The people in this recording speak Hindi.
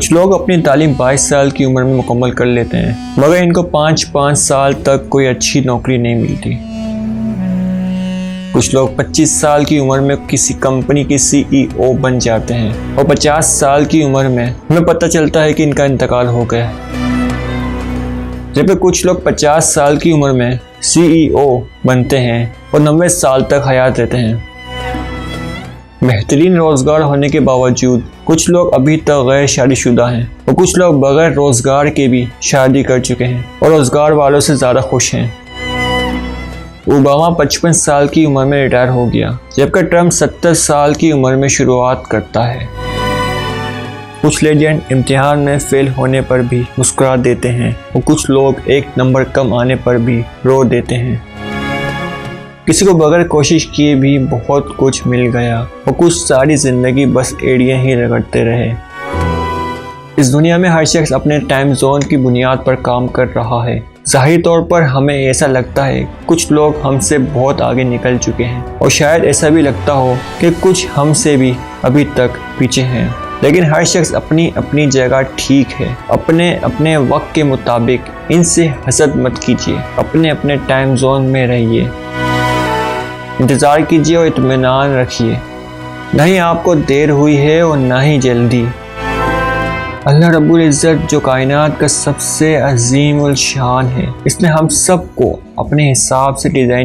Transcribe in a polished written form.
कुछ लोग अपनी तालीम 22 साल की उम्र में मुकम्मल कर लेते हैं, मगर इनको 5-5 साल तक कोई अच्छी नौकरी नहीं मिलती। कुछ लोग 25 साल की उम्र में किसी कंपनी के CEO बन जाते हैं और 50 साल की उम्र में हमें पता चलता है कि इनका इंतकाल हो गया। जबकि कुछ लोग 50 साल की उम्र में CEO बनते हैं और 90 साल तक हयात रहते हैं। बेहतरीन रोजगार होने के बावजूद कुछ लोग अभी तक गैर शादीशुदा हैं और कुछ लोग बगैर रोजगार के भी शादी कर चुके हैं और रोजगार वालों से ज़्यादा खुश हैं। ओबामा 55 साल की उम्र में रिटायर हो गया, जबकि ट्रम्प 70 साल की उम्र में शुरुआत करता है। कुछ लेजेंड इम्तिहान में फेल होने पर भी मुस्कुरा देते हैं और कुछ लोग एक नंबर कम आने पर भी रो देते हैं। किसी को बगैर कोशिश किए भी बहुत कुछ मिल गया और कुछ सारी ज़िंदगी बस एड़ियाँ ही रगड़ते रहे। इस दुनिया में हर शख्स अपने टाइम जोन की बुनियाद पर काम कर रहा है। ज़ाहिर तौर पर हमें ऐसा लगता है कुछ लोग हमसे बहुत आगे निकल चुके हैं और शायद ऐसा भी लगता हो कि कुछ हमसे भी अभी तक पीछे हैं, लेकिन हर शख्स अपनी अपनी जगह ठीक है। अपने अपने वक्त के मुताबिक इनसे हसद मत कीजिए, अपने अपने टाइम जोन में रहिए, इंतज़ार कीजिए और इत्मीनान रखिए। नहीं आपको देर हुई है और ना ही जल्दी। अल्लाह रब्बुल इज़्ज़त जो कायनात का सबसे अज़ीमुल शान है, इसने हम सबको अपने हिसाब से डिज़ाइन